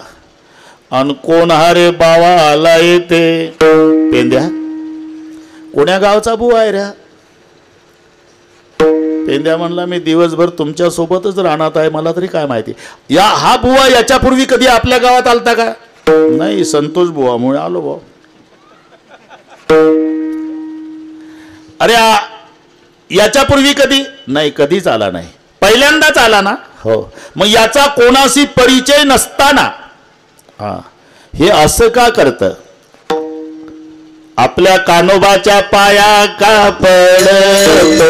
अन कोण हारे बावा आला येते. पेंद्या कोण्या गावचा बुवा आहे रे? पेंद्या म्हणला मी दिवसभर तुमच्या सोबतच राहणार आहे, मला तरी काय माहिती. हा बुवा याच्यापूर्वी कधी आपल्या गावात आलता का? नाही, संतोष बुवा मुळे आलो बुवा. अरे याच्यापूर्वी कधी? नाही, कधीच आला नाही, पहिल्यांदाच आला ना. हो, मग याचा कोणाशी परिचय नसताना हे असं का करतं? आपल्या कानोबाच्या पाया का पडतो?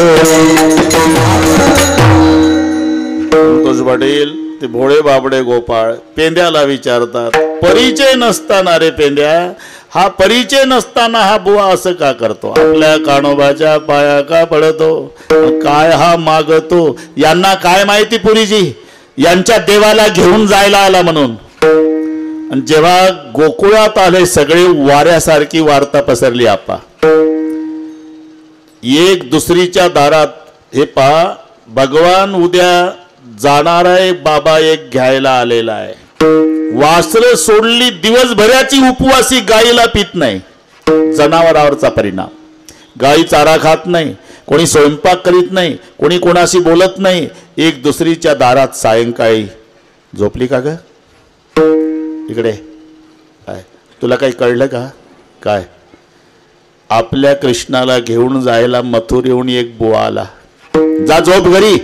संतोष पाटील ते भोळे बाबडे गोपाळ पेंद्याला विचारतात, परिचय नसताना रे पेंद्या, हा परिचय नसताना हा बुवा असं का करतो? आपल्या कानोबाच्या पाया का पडतो? काय हा मागतो? यांना काय माहिती पुरीजी यांच्या देवाला घेऊन जायला आला म्हणून. आणि जेव्हा गोकुळात आले सगळे वाऱ्यासारखी वार्ता पसरली. आपा एक दुसरीच्या दारात, हे पहा भगवान उद्या जाणार आहे, बाबा एक घ्यायला आलेला आहे. वासरं सोडली, दिवसभराची उपवासी, गाईला पित नाही. जनावरावरचा परिणाम. गाई चारा खात नाही, कोणी स्वयंपाक करीत नाही, कोणी कोणाशी बोलत नाही. एक दुसरीच्या दारात सायंकाळी झोपली का ग? इकडे काय तुला काही कळलं का? काय आपल्या कृष्णाला घेऊन जायला मथुरेहून एक बुवा आला. जा झोप घरी,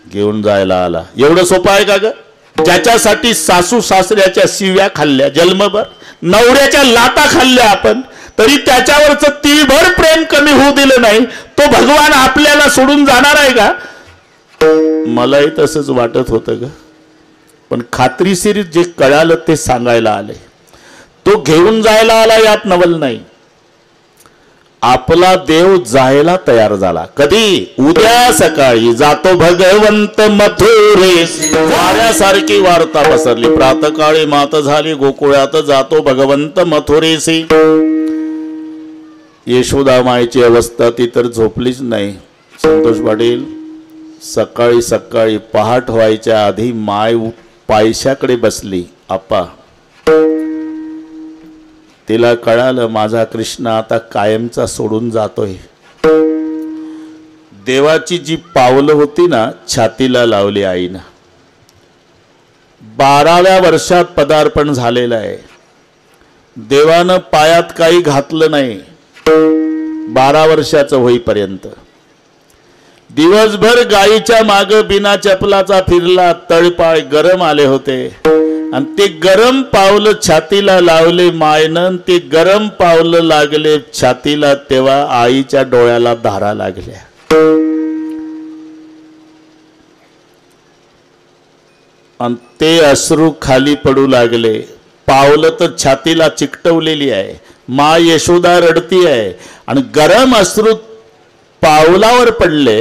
घेऊन जायला आला. एवढं सोपं आहे का ग? ज्याच्यासाठी सासू सासऱ्याच्या शिव्या खाल्ल्या, जन्मभर नवऱ्याच्या लाता खाल्ल्या आपण, तरी त्याच्यावरचं तीभर प्रेम कमी होऊ दिलं नाही, तो भगवान आपल्याला सोडून जाणार आहे का? मलाही तसंच वाटत होतं ग, पण खात्रीशीर जे कळालं ते सांगायला आले. तो घेऊन जायला आला यात नवल नाही. आपला देव जायला तयार झाला. कधी? उद्या सकाळी जातो भगवंत मथुरेस. वाऱ्यासारखी वार्ता पसरली. प्रातकाळी मात झाली, गोकुळात जातो भगवंत मथुरेसी. यशोदा मायची अवस्था ती तर झोपलीच नाही. संतोष पाटील सकाळी सकाळी पहाट व्हायच्या आधी माय पायशाकडे बसली. आप्पा तिला कळालं माझा कृष्ण आता कायमचा सोडून जातोय. देवाची जी पावलं होती ना छातीला लावली आईनं. 12व्या वर्षात पदार्पण झालेलं आहे. देवानं पायात काही घातलं नाही 12 वर्षाचं होईपर्यंत. दिवसभर गायीच्या माग बिना चपलाचा फिरला. तळपाय गरम आले होते आणि ते गरम पावलं छातीला लावले मायनं. ते गरम पावलं लागले छातीला तेव्हा आईच्या डोळ्याला धारा लागल्या. आणि ते अश्रू खाली पडू लागले. पावलं तर छातीला चिकटवलेली आहे. मा यशोदा रडती आहे आणि गरम अश्रू पावलावर पडले.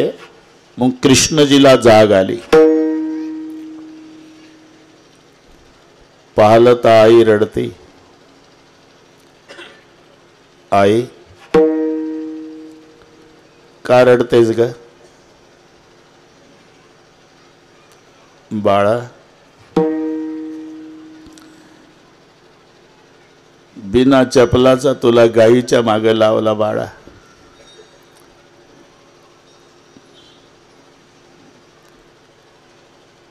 मग कृष्णजीला जाग आली. पाहलं तर आई रडते. आई का रडतेस ग? बाळा बिना चपलाचा तुला गाईच्या मागे लावला बाळा.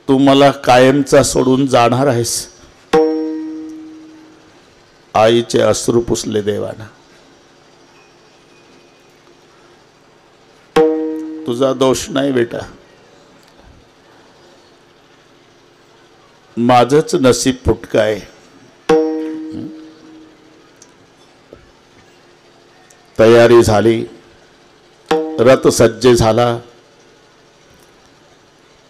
तू मला कायमचा सोडून जाणार आहेस. आईचे अश्रू पुसले देवाना. तुझा दोष नाही बेटा, माझंच नसीब फुटका आहे. तयारी झाली, रथ सज्ज झाला.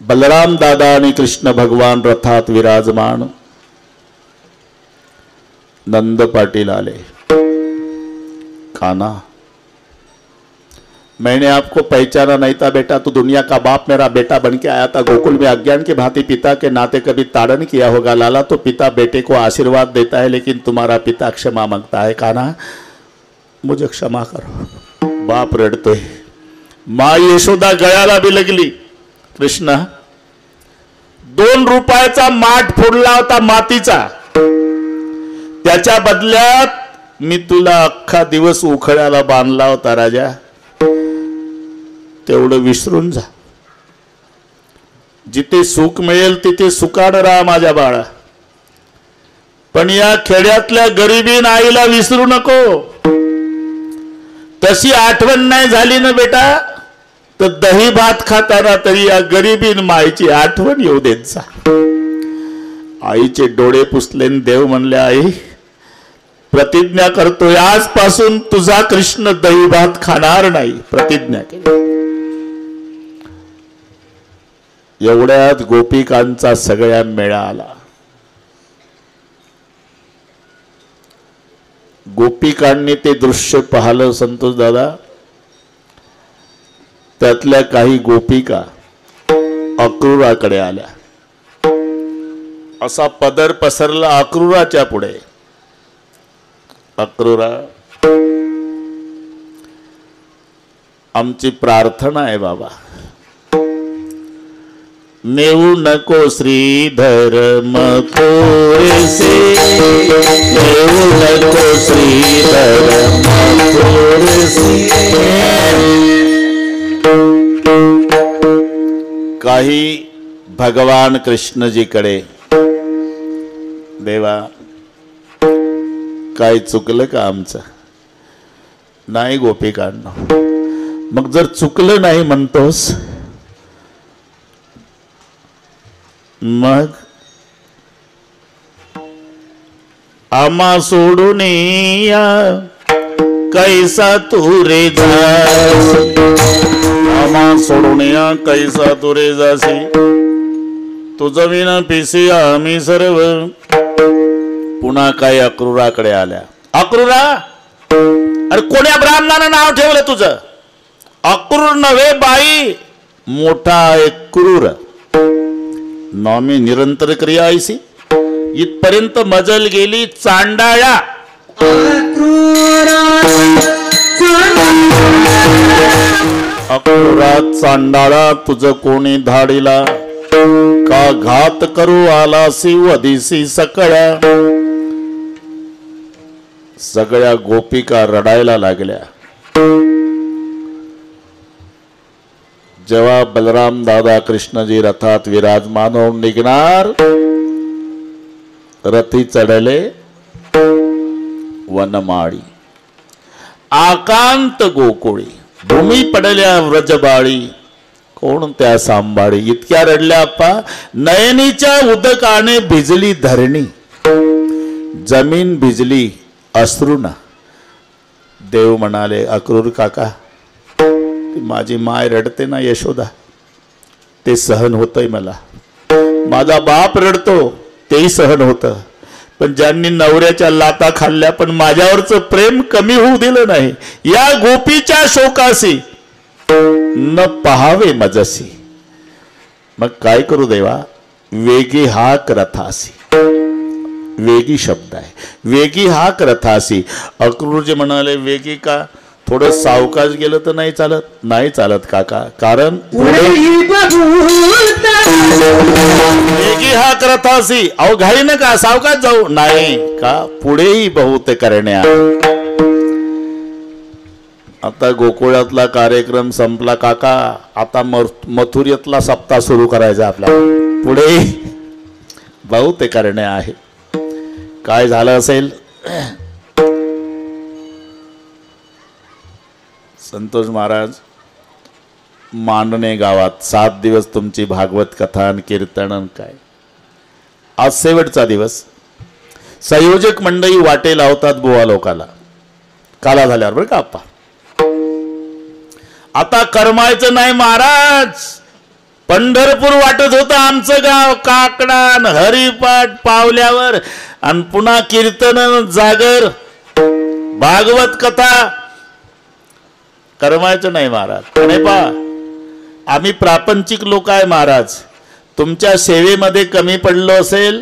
बलराम दादा आणि कृष्ण भगवान रथात विराजमान. नंद पाटिल आले. कान्हा मैंने आपको पहचाना नहीं था बेटा, तो दुनिया का बाप मेरा बेटा बन के आया था गोकुल में. अज्ञान के भांति पिता के नाते कभी ताड़न किया होगा लाला, तो पिता बेटे को आशीर्वाद देता है, लेकिन तुम्हारा पिता क्षमा मांगता है. कान्हा मुझे क्षमा करो. बाप रडतोय. माँ यशोदा गळ्याला बिलगली. कृष्णा 2 रुपयाचा माठ फोडला होता मातीचा, त्याच्या बदल्यात मी तुला अख्खा दिवस उखळ्याला बांधला होता राजा, तेवढं विसरून जा. जिथे सुख मिळेल तिथे सुखानं राहा माझ्या बाळा, पण या खेड्यातल्या गरिबीन आईला विसरू नको. तशी आठवण नाही झाली ना बेटा तर दही भात खाताना तरी या गरिबीन माईची आठवण येऊ देत जा. आईचे डोळे पुसले देव म्हणले, आई प्रतिज्ञा करतोय आजपासून तुझा कृष्ण दही भात खाणार नाही, प्रतिज्ञा केली. एवढ्यात गोपिकांचा सगळ्या मेळा आला. गोपिकांनी ते दृश्य पाहिलं संतोष दादा. त्यातल्या काही गोपिका अक्रूराकडे आल्या. असा पदर पसरला अक्रूराच्या पुढे. अक्रूरा, आमची प्रार्थना आहे बाबा, नेऊ नको श्रीधर मथुरेसे, नेऊ नको श्रीधर मथुरेसे. काही भगवान कृष्णजीकडे, देवा काय चुकलं का आमचं? नाही गोपिकांना. मग जर चुकलं नाही म्हणतोस मग आम्हा सोडून या कैसा तू रे जासी, आम्हा सोडून या कैसा तू रे जासी. तुझं विना पिसी आम्ही सर्व. पुन्हा काही अक्रूराकडे आल्या. अक्रूरा, अरे कोण्या ब्राह्मणानं नाव ठेवलं तुझं? अक्रूर नव्हे बाई, मोठा एक क्रूर. नॉमी निरंतर क्रिया ऐसी. इथपर्यंत मजल गेली चांडाळा. अक्रूरा चांडाळा, तुझं कोणी धाडीला? का घात करू आलासी वदिसी सकळ्या. सगळ्या गोपिका रडायला लागल्या. जेव्हा बलराम दादा कृष्णजी रथात विराजमान होऊन निघणार, रथी चढले वनमाळी. आकांत गोकुळी, भूमी पडल्या व्रजबाळी, कोण त्या सांभाळी. इतक्या रडल्या अप्पा, नयनीच्या उदकाने भिजली धरणी, जमीन भिजली अश्रूना. देव म्हणाले, अक्रूर काका, माझी माय रडते ना यशोदा, ते सहन होतंय मला. माझा बाप रडतो तेही सहन होतं, पण ज्यांनी नवऱ्याच्या लाता खाल्ल्या पण माझ्यावरचं प्रेम कमी होऊ दिलं नाही, या गोपीच्या शोकासी न पहावे मजसी. मग काय करू देवा? वेगी हाक रथासी. वेगी शब्द आहे, वेगी हाक रथासी. अक्रूरजी म्हणाले, वेगी का? थोडं सावकाश गेलं तर नाही चालत? नाही चालत काका, कारण वेगी हाक रथासी. अहो घाई नका, सावकाश जाऊ. नाही का? पुढेही बहुत करण्या. आता गोकुळातला कार्यक्रम संपला काका, आता मथुरेतला सप्ताह सुरू करायचा आपल्याला. पुढे बहुत करण्या आहे. काय झालं असेल? संतोष महाराज मांडणे गावात 7 दिवस तुमची भागवत कथा आणि कीर्तन काय. आज शेवटचा दिवस. संयोजक मंडळी वाटे लावतात बुवा लोकाला काला झाल्यावर, बरं का आप्पा. आता करमायचं नाही महाराज. पंढरपूर वाटत होतं आमचं गाव. काकडान हरिपाठ पावल्यावर आणि पुन्हा कीर्तन जागर भागवत कथा. करमायचं नाही महाराज. नाही पा, आम्ही प्रापंचिक लोक आहे महाराज. तुमच्या सेवेमध्ये कमी पडलो असेल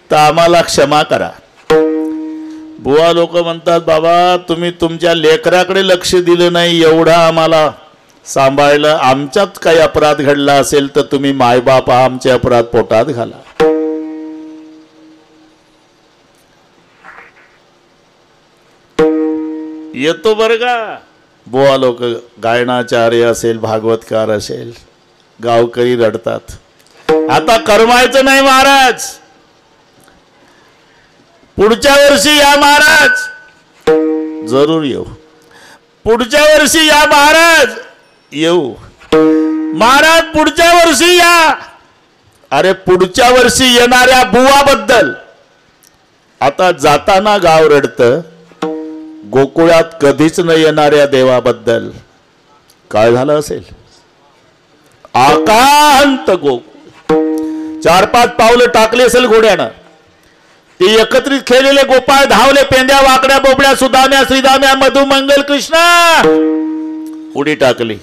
तर आम्हाला क्षमा करा. बुवा लोक म्हणतात, बाबा तुम्ही तुमच्या लेकराकडे लक्ष दिलं नाही, एवढा आम्हाला सांभाळलं, आमच्यात काही अपराध घडला असेल तर तुम्ही मायबाप आमचे अपराध पोटात घाला. येतो बरं का बोवा लोक, गायनाचार्य असेल, भागवतकार असेल, गावकरी रडतात. आता करमायचं नाही महाराज, पुढच्या वर्षी या महाराज, जरूर येऊ. पुढच्या वर्षी या महाराज, येऊ महाराज, पुढच्या वर्षी या. अरे पुढच्या वर्षी येणाऱ्या बुवाबद्दल आता जाताना गाव रडतं, गोकुळात कधीच न येणाऱ्या देवाबद्दल काय झालं असेल. आकांत गोकुळ 4-5 पावलं टाकली असेल घोड्यानं. ते एकत्रित खेळलेले गोपाळ धावले, पेंद्या वाकड्या बोबड्या सुदाम्या श्रीदाम्या मधु मंगल कृष्ण उडी टाकली.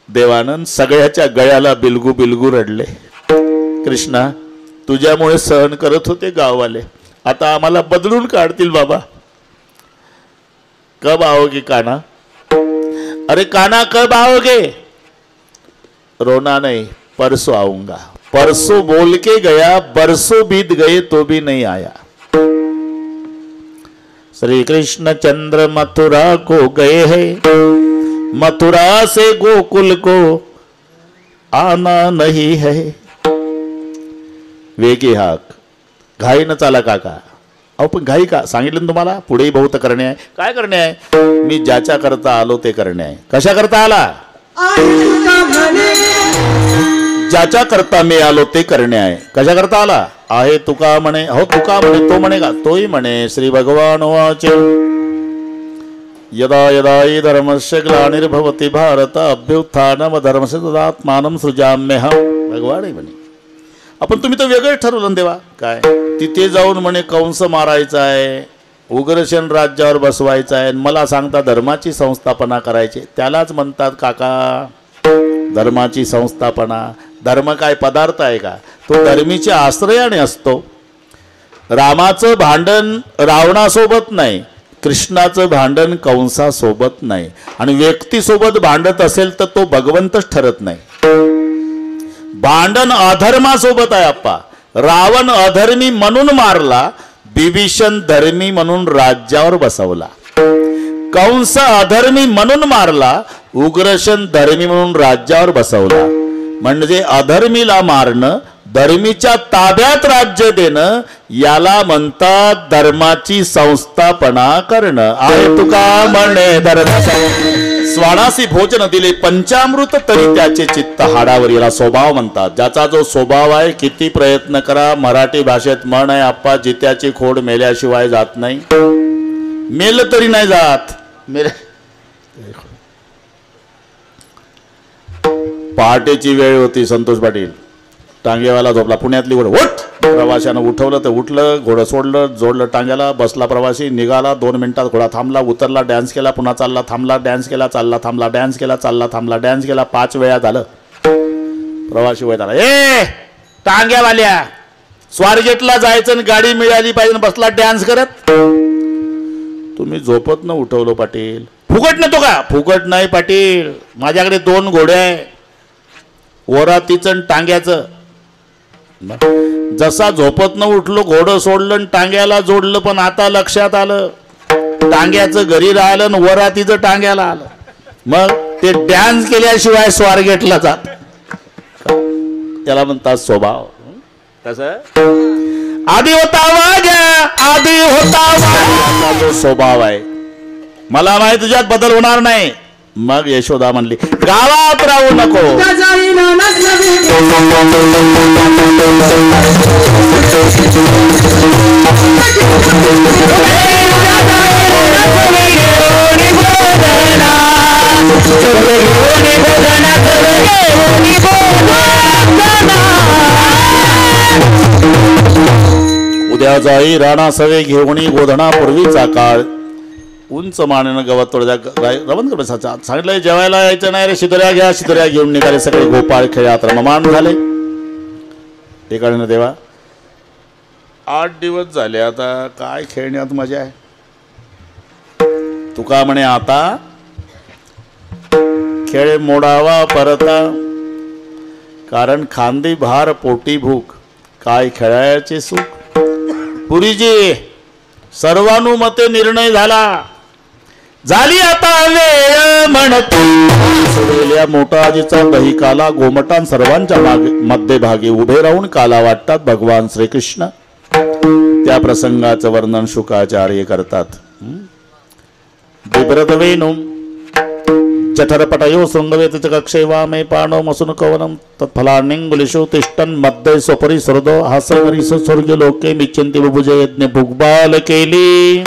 देवानंद सगळ्याच्या गळ्याला बिलगू बिलगू रडले. कृष्णा, तुझ्यामुळे सहन करत होते गाववाले, आता आम्हाला बदलून काढतील बाबा. कब आओगे काना? अरे काना कब आओगे? रोना नहीं, परसों आऊंगा. परसों बोल के गया, बरसों बीत गए तो भी नहीं आया. श्री कृष्ण चंद्र मथुरा को गए हैं, मथुरा से गोकुल को आना नहीं है. वेगी हाक, घाई न चाला काका. अहो पण घाई का? सांगितलं तुम्हाला पुढेही बहुत करणे आहे. काय करणे आहे? मी ज्याच्या करता आलो ते करणे आहे. कशा करता आला? ज्याच्या करता मी आलो ते करणे आहे. कशा करता आला? आहे तुका म्हणे. हो तुका म्हणे, तो म्हणे का? तोही म्हणे. श्री भगवान वाच, यदा यदा हि धर्मस्य ग्लानिर्भवति भारत अभ्युत्थानम धर्मस्य तदात्मानं सृजाम्यहम्. भगवान म्हणे. आपण तुम्ही तर वेगळं ठरवलं देवा. काय? तिथे जाऊन म्हणे कंस मारायचा आहे, उग्रसेन राज्यावर बसवायचा आहे, मला सांगता धर्माची संस्थापना करायची. त्यालाच म्हणतात काका धर्माची संस्थापना. धर्म काय पदार्थ आहे का? तो धर्मीच्या आश्रयाने असतो. रामाचं भांडण रावणासोबत नाही, कृष्णाचं भांडण कंसासोबत नाही. आणि व्यक्तीसोबत भांडत असेल तर तो भगवंतच ठरत नाही. भांडण अधर्मासोबत आहे अप्पा. रावण अधर्मी म्हणून मारला, बिभीषण धर्मी म्हणून राज्यावर बसवला. कंस अधर्मी म्हणून मारला, उग्रसेन धर्मी म्हणून राज्यावर बसवला. म्हणजे अधर्मीला मारणं, धर्मीच्या ताब्यात राज्य देणं, याला म्हणतात धर्माची संस्थापना करणं. आहे तुका म्हणे धर्म स्वानासी भोजन दिले पंचामृत तरी त्याचे चित्त हाडावर, याला स्वभाव म्हणतात. ज्याचा जो स्वभाव आहे, किती प्रयत्न करा. मराठी भाषेत म्हण आहे आप्पा, जित्याची खोड मेल्याशिवाय जात नाही. मेल तरी नाही जात. पहाटेची वेळ होती. संतोष पाटील टांगेवाला झोपला. पुण्यातली घोडं उठ, प्रवाशानं उठवलं तर उठलं, घोडं सोडलं, जोडलं टांग्याला, बसला प्रवासी, निघाला. 2 मिनिटात घोडा थांबला, उतरला, डॅन्स केला, पुन्हा चालला, थांबला, डॅन्स केला, चालला, थांबला, डॅन्स केला, चालला, थांबला, डॅन्स केला. 5 वेळा झालं. प्रवासी वैताला, ए टांग्यावाल्या, स्वारगेटला जायचं आणि गाडी मिळाली पाहिजे, बसला डॅन्स करत. तुम्ही झोपत न उठवलं पाटील. फुकट नव्हतो का? फुकट नाही पाटील, माझ्याकडे 2 घोडे आहे, वरातीचं आणि टांग्याचं. जसा झोपत न उठलो, घोडं सोडलं आणि टांग्याला जोडलं. पण आता लक्षात आलं, टांग्याचं घरी राहिलं आणि वरातीचं टांग्याला आलं. मग ते डॅन्स केल्याशिवाय स्वारगेटला जात. त्याला म्हणतात स्वभाव. कसं? आधी होता वाजा, आधी होता वाजा, जो स्वभाव आहे. मला माहिती तुझ्यात बदल होणार नाही. मग यशोदा म्हणली, गावात राहू नको. उद्या जाई राणा सवे घेऊनी गोधणा पूर्वीचा काळ. उंच मानेनं गवत तोडजा रवंत कर सांगितलं. जेवायला यायचं नाही रे, शिदोऱ्या घ्या. शिदोऱ्या घेऊन निघाले सगळे. गोपाळ खेळात रममान झाले. एकाने देवा 8 दिवस झाले, आता काय खेळण्यात मजा आहे. तुका म्हणे आता खेळ मोडावा परता, कारण खांदी भार पोटी भूक, काय खेळायचे सुख. पुरीजी सर्वानुमते निर्णय झाला, झाली आता वेळ म्हणतो. सोडलेल्या मोठा आजीचा दही काला गोमटान सर्वांच्या मध्यभागी उभे राहून काला वाटतात भगवान श्रीकृष्ण. त्या प्रसंगाचं वर्णन शुकाचार्य करतात. बिभ्रतवेणुं जठरपटयो शृंगवेत च कक्षे वामे पाणो मसून कवनं तत्फलान्यंगुलिषु तिष्ठन् मध्ये स्वपरि सरदो हास्यवरीस स्वर्ग लोके मिच्छन्ति बुभुज यज्ञ भुग्बाल केली.